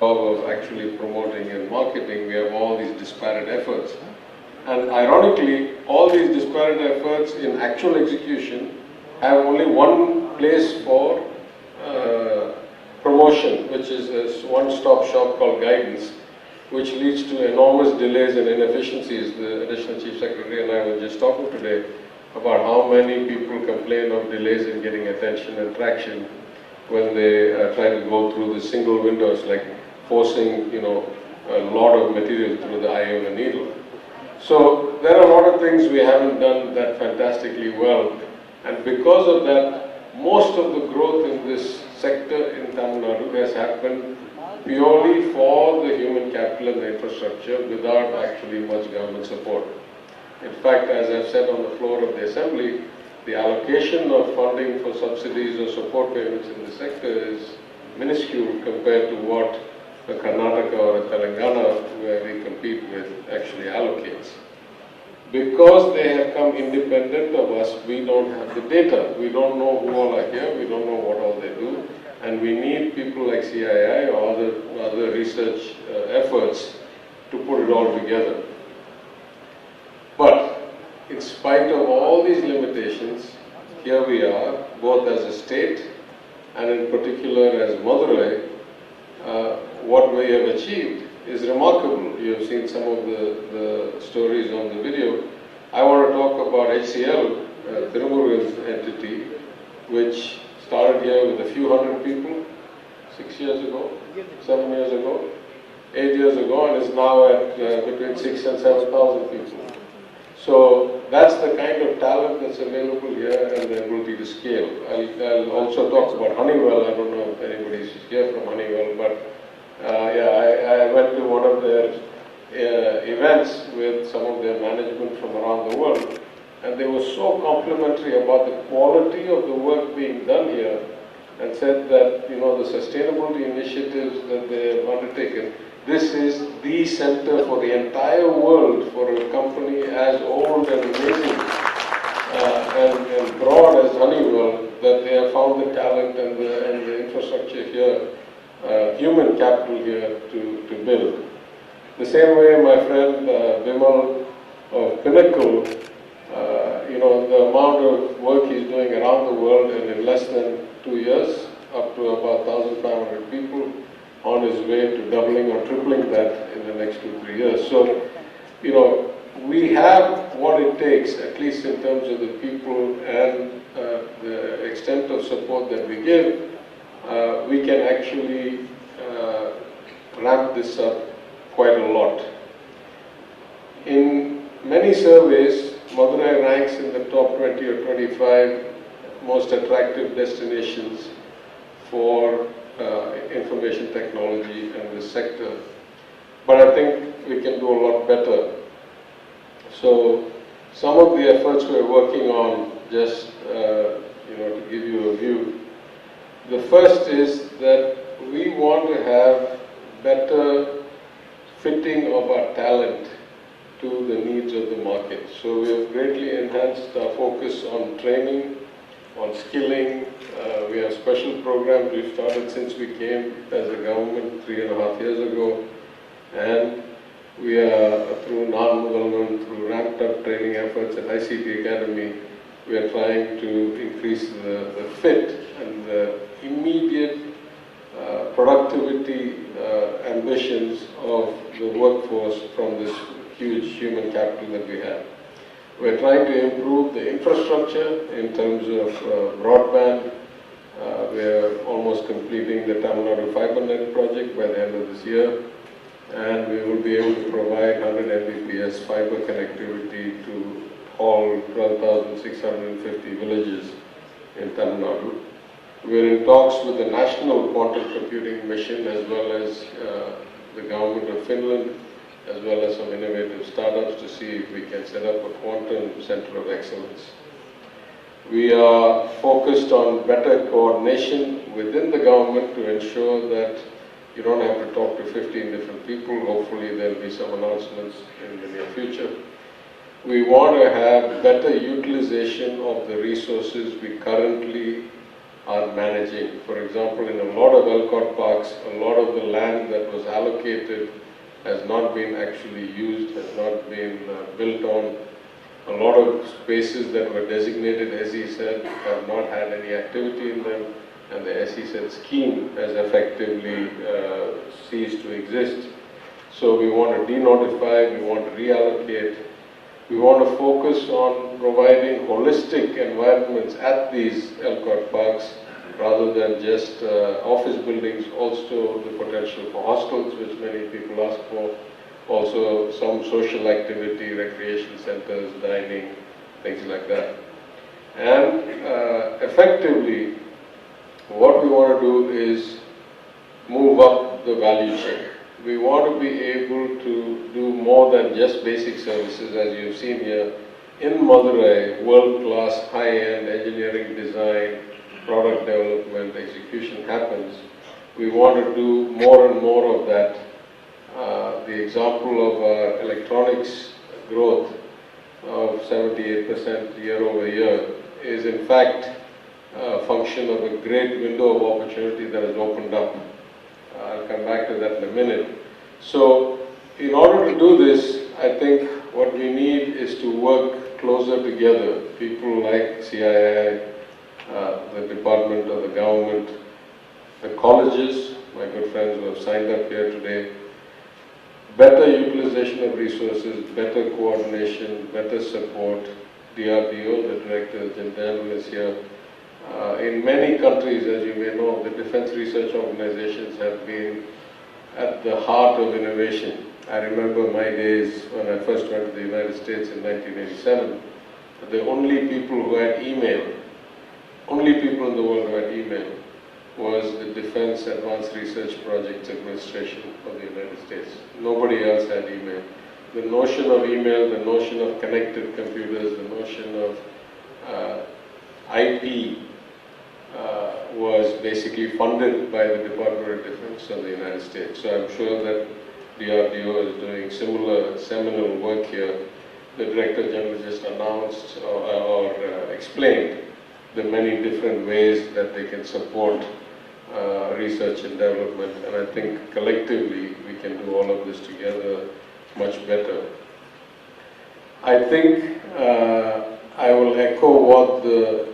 of actually promoting and marketing, we have all these disparate efforts. And ironically, all these disparate efforts in actual execution have only one place for promotion, which is this one-stop shop called guidance, which leads to enormous delays and inefficiencies. The Additional Chief Secretary and I were just talking today about how many people complain of delays in getting attention and traction when they try to go through the single windows, like forcing, a lot of material through the eye of a needle. So there are a lot of things we haven't done that fantastically well, and because of that, most of the growth in this sector in Tamil Nadu has happened purely for the human capital and the infrastructure without actually much government support. In fact, as I've said on the floor of the Assembly, the allocation of funding for subsidies or support payments in the sector is minuscule compared to what a Karnataka or a Telangana, where we compete with, actually allocates. Because they have come independent of us, we don't have the data. We don't know who all are here, we don't know what all they do, and we need people like CII or other research efforts to put it all together. But in spite of all these limitations, here we are, both as a state and in particular as Madurai. What we have achieved is remarkable. You have seen some of the stories on the video. I want to talk about HCL, Tirumurugan's entity, which started here with a few hundred people 6 years ago, 7 years ago, 8 years ago, and is now at between 6,000 and 7,000 people. So that's the kind of talent that's available here and the ability to scale. I'll also talk about Honeywell. I don't know if anybody's here from Honeywell, but I went to one of their events with some of their management from around the world, and they were so complimentary about the quality of the work being done here, and said that, the sustainability initiatives that they have undertaken, this is the center for the entire world for a company as old and amazing and broad as Honeywell, that they have found the talent and the infrastructure here, human capital here to build. The same way my friend Vimal of Pinnacle, the amount of work he's doing around the world, and in less than 2 years, up to about 1,500 people, on his way to doubling or tripling that in the next 2-3 years. So, we have what it takes, at least in terms of the people and the extent of support that we give. We can actually ramp this up quite a lot. In many surveys, Madurai ranks in the top 20 or 25 most attractive destinations for information technology and this sector. But I think we can do a lot better. So some of the efforts we're working on, just to give you a view. The first is that we want to have better fitting of our talent to the needs of the market. So we have greatly enhanced our focus on training, on skilling. We have special programs we've started since we came as a government 3.5 years ago. And we are, through non-government, through ramped up training efforts at ICT Academy, we are trying to increase the fit and the immediate productivity ambitions of the workforce from this huge human capital that we have. We're trying to improve the infrastructure in terms of broadband. We're almost completing the Tamil Nadu FiberNet project by the end of this year, and we will be able to provide 100 Mbps fiber connectivity to all 12,650 villages in Tamil Nadu. We're in talks with the National Quantum Computing Mission, as well as the government of Finland, as well as some innovative startups, to see if we can set up a quantum center of excellence. We are focused on better coordination within the government to ensure that you don't have to talk to 15 different people. Hopefully there'll be some announcements in the near future. We want to have better utilization of the resources we currently are managing. For example, in a lot of Elcott parks, a lot of the land that was allocated has not been actually used, has not been built on. A lot of spaces that were designated SEZ have not had any activity in them, and the SEZ scheme has effectively ceased to exist. So we want to denotify, we want to reallocate, we want to focus on providing holistic environments at these Elcott parks rather than just office buildings, also the potential for hostels, which many people ask for, also some social activity, recreation centers, dining, things like that. And effectively, what we want to do is move up the value chain. We want to be able to do more than just basic services, as you've seen here. In Madurai, world-class, high-end engineering design, product development, execution happens. We want to do more and more of that. The example of our electronics growth of 78% year over year is in fact a function of a great window of opportunity that has opened up. I'll come back to that in a minute. So, in order to do this, I think what we need is to work closer together. People like CII, the department or the government, the colleges, my good friends who have signed up here today, better utilization of resources, better coordination, better support. DRDO, the Director General is here. In many countries, as you may know, the defense research organizations have been at the heart of innovation. I remember my days when I first went to the United States in 1987. The only people who had email, only people in the world who had email, was the Defense Advanced Research Projects Administration of the United States. Nobody else had email. The notion of email, the notion of connected computers, the notion of IP was basically funded by the Department of Defense of the United States. So I'm sure that DRDO is doing similar seminal work here. The Director General just announced or explained the many different ways that they can support research and development, and I think collectively we can do all of this together much better. I think I will echo what the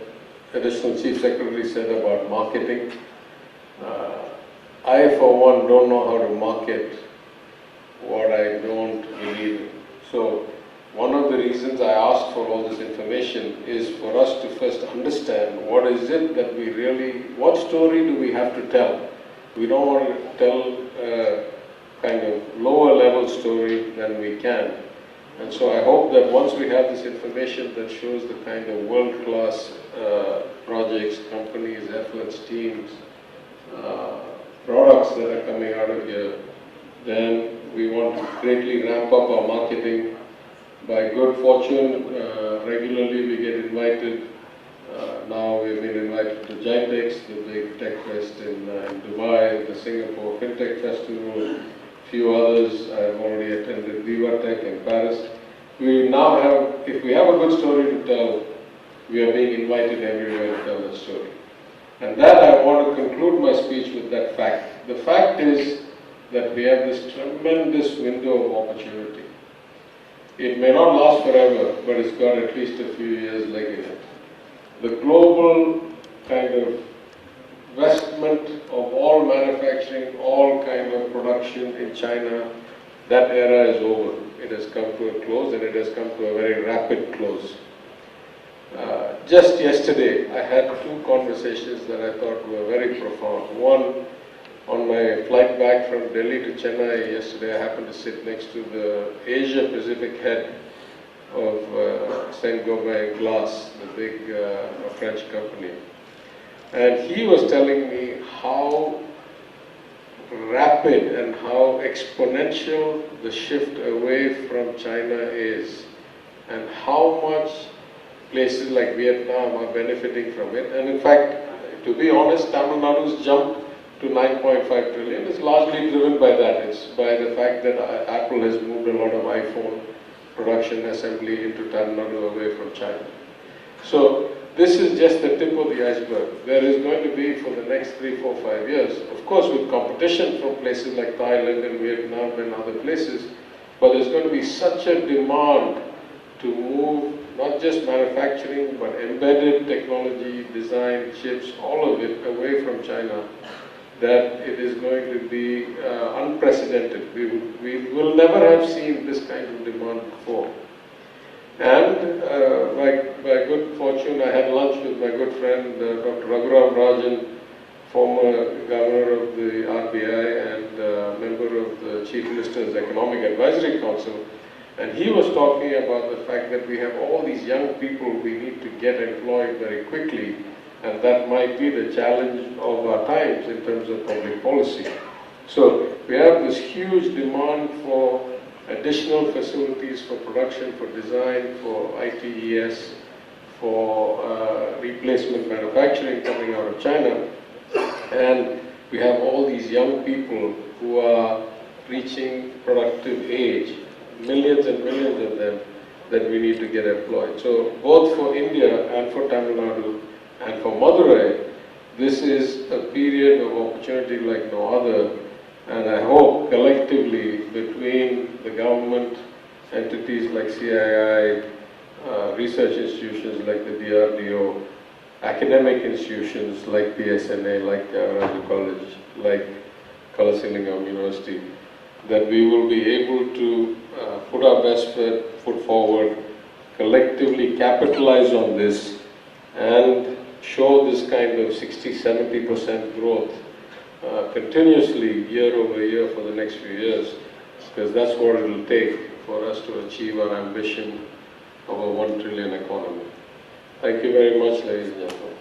Additional Chief Secretary said about marketing. I, for one, don't know how to market what I don't believe in. So one of the reasons I asked for all this information is for us to first understand what is it that we really, what story do we have to tell? We don't want to tell a kind of lower level story than we can. And so I hope that once we have this information that shows the kind of world-class projects, companies, efforts, teams, products that are coming out of here, then we want to greatly ramp up our marketing. By good fortune, regularly we get invited. Now we've been invited to GITEX, the big tech fest in Dubai, the Singapore FinTech Festival, a few others. I've already attended Viva Tech in Paris. We now have, if we have a good story to tell, we are being invited everywhere to tell that story. And that I want to conclude my speech with that fact. The fact is that we have this tremendous window of opportunity. It may not last forever, but it's got at least a few years leg in it. The global kind of investment of all manufacturing, all kind of production in China, that era is over. It has come to a close, and it has come to a very rapid close. Just yesterday, I had two conversations that I thought were very profound. One, on my flight back from Delhi to Chennai yesterday, I happened to sit next to the Asia Pacific head of Saint-Gobain Glass, the big French company. And he was telling me how rapid and how exponential the shift away from China is, and how much places like Vietnam are benefiting from it. And in fact, to be honest, Tamilnadu's jump to 9.5 trillion is largely driven by that. It's by the fact that Apple has moved a lot of iPhone production assembly into Tamil Nadu away from China. So this is just the tip of the iceberg. There is going to be, for the next 3, 4, 5 years, of course with competition from places like Thailand and Vietnam and other places, but there's going to be such a demand to move not just manufacturing, but embedded technology, design, chips, all of it away from China, that it is going to be unprecedented. We will never have seen this kind of demand before. And by good fortune, I had lunch with my good friend Dr. Raghuram Rajan, former governor of the RBI and member of the Chief Minister's Economic Advisory Council. And he was talking about the fact that we have all these young people we need to get employed very quickly, and that might be the challenge of our times in terms of public policy. So we have this huge demand for additional facilities for production, for design, for ITES, for replacement manufacturing coming out of China. And we have all these young people who are reaching productive age, millions and millions of them, that we need to get employed. So both for India and for Tamil Nadu and for Madurai, this is a period of opportunity like no other. And I hope collectively between the government, entities like CII, research institutions like the DRDO, academic institutions like the SNA, like Raju College, like Kalasilingam University, that we will be able to put our best foot forward, collectively capitalize on this, and show this kind of 60–70% growth continuously year over year for the next few years, because that's what it will take for us to achieve our ambition of a 1 trillion economy. Thank you very much, ladies and gentlemen.